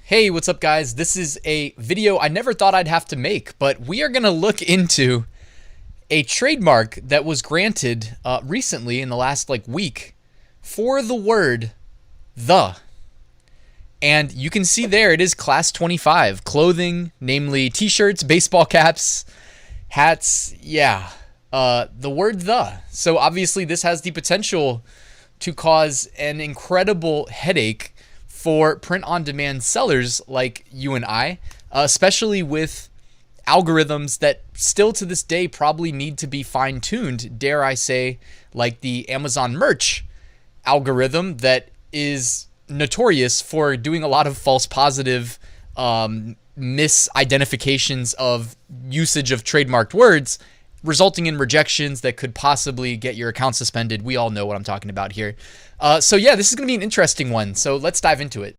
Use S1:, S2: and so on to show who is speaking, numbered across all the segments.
S1: Hey, what's up guys? This is a video I never thought I'd have to make, but we are going to look into a trademark that was granted recently in the last week for the word the. And you can see there it is class 25, clothing, namely t-shirts, baseball caps, hats, the word the. So obviously this has the potential to cause an incredible headache for print-on-demand sellers like you and I, especially with algorithms that still to this day probably need to be fine-tuned, dare I say, like the Amazon merch algorithm that is notorious for doing a lot of false positive misidentifications of usage of trademarked words, resulting in rejections that could possibly get your account suspended. We all know what I'm talking about here. So yeah, this is going to be an interesting one. So let's dive into it.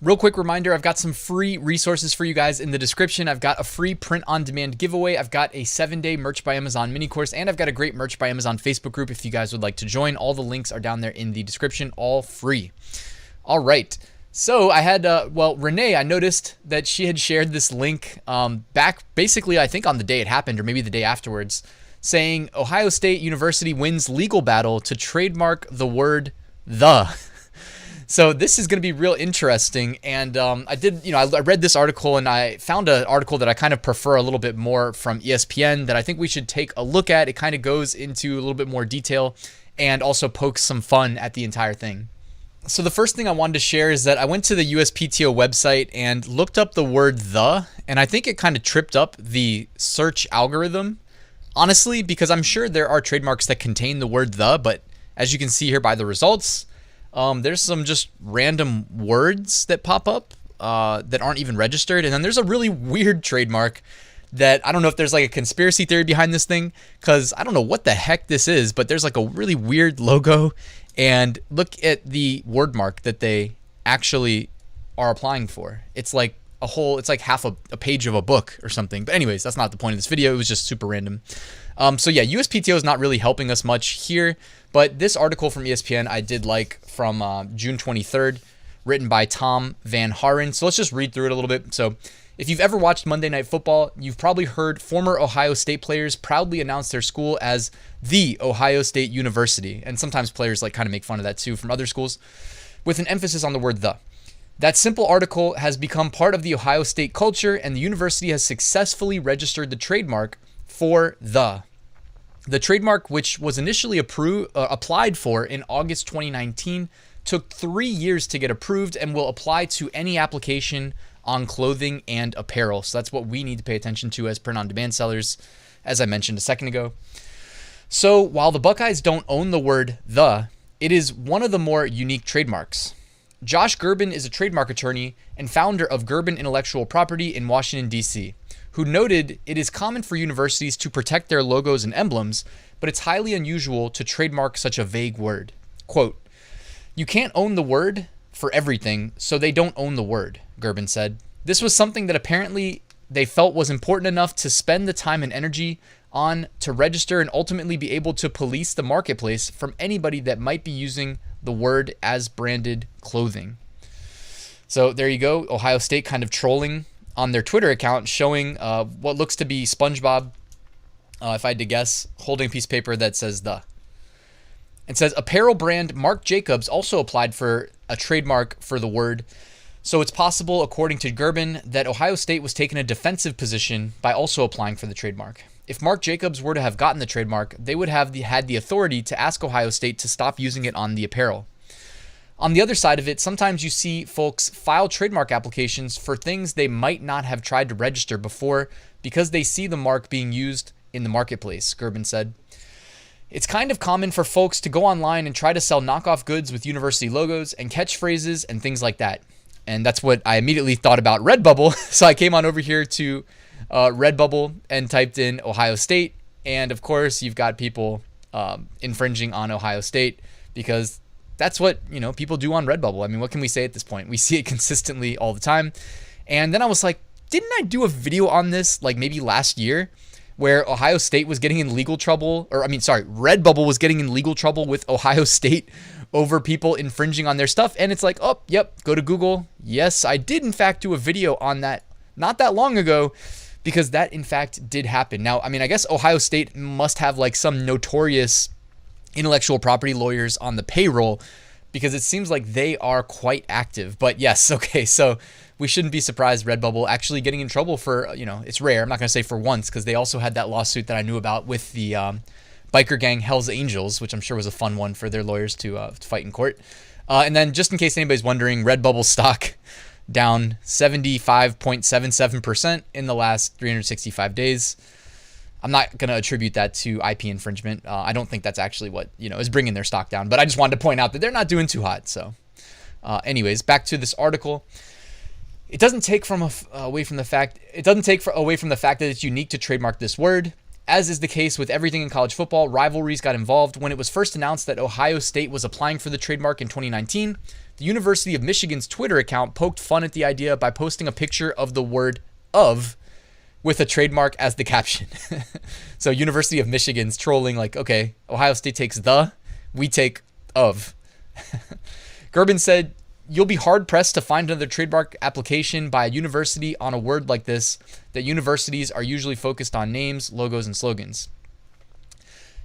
S1: Real quick reminder, I've got some free resources for you guys in the description. I've got a free print-on-demand giveaway. I've got a 7-day Merch by Amazon mini course, and I've got a great Merch by Amazon Facebook group if you guys would like to join. All the links are down there in the description, all free. All right. So I had, Renee, I noticed that she had shared this link back basically, I think on the day it happened or maybe the day afterwards, saying Ohio State University wins legal battle to trademark the word the. So this is going to be real interesting. And I read this article and I found an article that I kind of prefer a little bit more from ESPN that I think we should take a look at. It kind of goes into a little bit more detail and also pokes some fun at the entire thing. So the first thing I wanted to share is that I went to the USPTO website and looked up the word the, and I think it kind of tripped up the search algorithm, honestly, because I'm sure there are trademarks that contain the word the, but as you can see here by the results, there's some just random words that pop up that aren't even registered, and then there's a really weird trademark that I don't know if there's like a conspiracy theory behind this thing, because I don't know what the heck this is, but there's like a really weird logo. And look at the word mark that they actually are applying for. It's like it's like half a page of a book or something. But anyways, that's not the point of this video. It was just super random. So yeah, USPTO is not really helping us much here. But this article from ESPN I did like from June 23rd, written by Tom Van Haren. So let's just read through it a little bit. So if you've ever watched Monday Night Football, you've probably heard former Ohio State players proudly announce their school as the Ohio State University. And sometimes players kind of make fun of that too from other schools, with an emphasis on the word the. That simple article has become part of the Ohio State culture, and the university has successfully registered the trademark for the. The trademark, which was initially applied for in August 2019, took 3 years to get approved and will apply to any application on clothing and apparel. So that's what we need to pay attention to as print-on-demand sellers, as I mentioned a second ago. So while the Buckeyes don't own the word the, it is one of the more unique trademarks. Josh Gerben is a trademark attorney and founder of Gerben Intellectual Property in Washington, D.C., who noted it is common for universities to protect their logos and emblems, but it's highly unusual to trademark such a vague word. Quote, "You can't own the word for everything, so they don't own the word," Gerben said. This was something that apparently they felt was important enough to spend the time and energy on to register and ultimately be able to police the marketplace from anybody that might be using the word as branded clothing. So there you go. Ohio State kind of trolling on their Twitter account, showing what looks to be SpongeBob, if I had to guess, holding a piece of paper that says the. It says apparel brand Marc Jacobs also applied for a trademark for the word. So it's possible, according to Gerben, that Ohio State was taking a defensive position by also applying for the trademark. If Marc Jacobs were to have gotten the trademark, they would have had the authority to ask Ohio State to stop using it on the apparel. On the other side of it, sometimes you see folks file trademark applications for things they might not have tried to register before because they see the mark being used in the marketplace, Gerben said. It's kind of common for folks to go online and try to sell knockoff goods with university logos and catchphrases and things like that. And that's what I immediately thought about Redbubble. So I came on over here to Redbubble and typed in Ohio State. And of course, you've got people infringing on Ohio State because that's what, people do on Redbubble. I mean, what can we say at this point? We see it consistently all the time. And then I was like, didn't I do a video on this maybe last year where Ohio State was getting in legal trouble, Redbubble was getting in legal trouble with Ohio State over people infringing on their stuff. And it's like, oh, yep, go to Google. Yes, I did in fact do a video on that not that long ago, because that in fact did happen. Now, I mean, I guess Ohio State must have like some notorious intellectual property lawyers on the payroll, because it seems like they are quite active. But yes, okay, so we shouldn't be surprised Redbubble actually getting in trouble for, it's rare. I'm not going to say for once, because they also had that lawsuit that I knew about with the biker gang Hell's Angels, which I'm sure was a fun one for their lawyers to fight in court. And then just in case anybody's wondering, Redbubble stock down 75.77% in the last 365 days. I'm not going to attribute that to IP infringement. I don't think that's actually what, is bringing their stock down. But I just wanted to point out that they're not doing too hot. So anyways, back to this article. It doesn't take away from the fact that it's unique to trademark this word. As is the case with everything in college football, rivalries got involved. When it was first announced that Ohio State was applying for the trademark in 2019, the University of Michigan's Twitter account poked fun at the idea by posting a picture of the word "of" with a trademark as the caption. So University of Michigan's trolling like, okay, Ohio State takes "the," we take "of." Gerben said, "You'll be hard-pressed to find another trademark application by a university on a word like this, that universities are usually focused on names, logos, and slogans.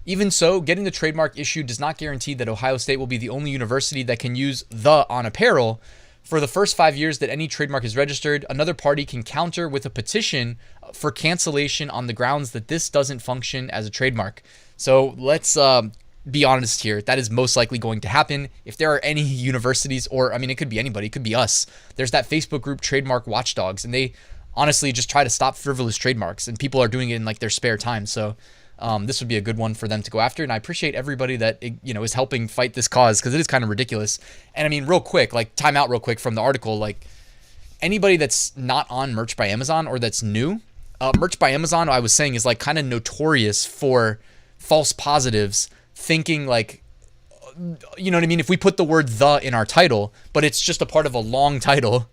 S1: Even so, getting the trademark issued does not guarantee that Ohio State will be the only university that can use 'the' on apparel. For the first 5 years that any trademark is registered, another party can counter with a petition for cancellation on the grounds that this doesn't function as a trademark." So let's be honest here. That is most likely going to happen. If there are any universities, or I mean, it could be anybody, it could be us. There's that Facebook group, Trademark Watchdogs, and they honestly just try to stop frivolous trademarks, and people are doing it in like their spare time. So this would be a good one for them to go after. And I appreciate everybody that, is helping fight this cause, because it is kind of ridiculous. And I mean, real quick, like time out real quick from the article, like anybody that's not on Merch by Amazon or that's new, Merch by Amazon, I was saying, is like kind of notorious for false positives, thinking like, you know what I mean? If we put the word "the" in our title, but it's just a part of a long title,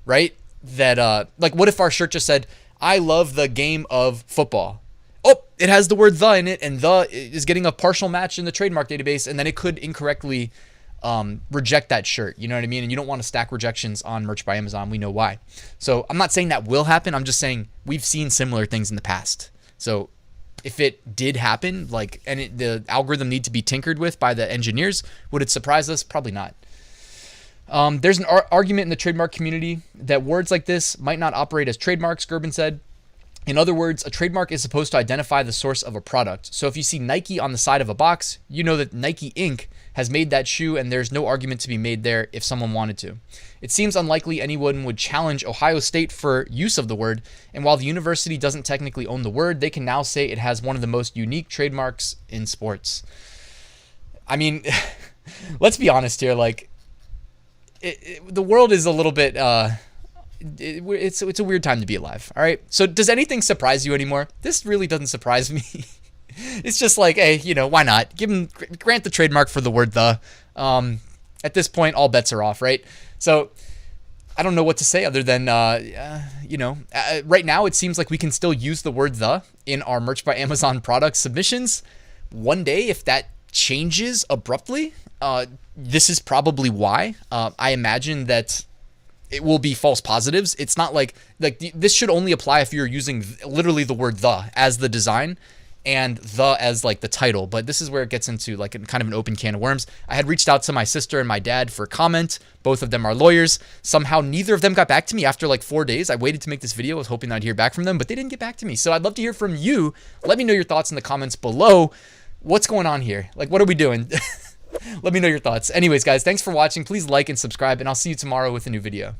S1: right? That, like, what if our shirt just said, "I love the game of football"? Oh, it has the word "the" in it, and "the" is getting a partial match in the trademark database, and then it could incorrectly reject that shirt. You know what I mean? And you don't want to stack rejections on Merch by Amazon. We know why. So I'm not saying that will happen. I'm just saying we've seen similar things in the past. So if it did happen, like, and the algorithm need to be tinkered with by the engineers, would it surprise us? Probably not. There's an argument in the trademark community that words like this might not operate as trademarks, Gerben said. In other words, a trademark is supposed to identify the source of a product. So if you see Nike on the side of a box, you know that Nike Inc. has made that shoe, and there's no argument to be made there if someone wanted to. It seems unlikely anyone would challenge Ohio State for use of the word, and while the university doesn't technically own the word, they can now say it has one of the most unique trademarks in sports. I mean, let's be honest here, like, the world is a little bit... it's a weird time to be alive. All right. So does anything surprise you anymore? This really doesn't surprise me. It's just like, hey, why not grant the trademark for the word "the"? At this point, all bets are off, right? So I don't know what to say other than, right now it seems like we can still use the word "the" in our Merch by Amazon product submissions. One day, if that changes abruptly, this is probably why. I imagine that it will be false positives. It's not like this should only apply if you're using literally the word "the" as the design and "the" as like the title. But this is where it gets into like kind of an open can of worms. I had reached out to my sister and my dad for comment. Both of them are lawyers. Somehow neither of them got back to me after like 4 days. I waited to make this video. I was hoping I'd hear back from them, but they didn't get back to me. So I'd love to hear from you. Let me know your thoughts in the comments below. What's going on here? Like, what are we doing? Let me know your thoughts. Anyways, guys, thanks for watching. Please like and subscribe, and I'll see you tomorrow with a new video.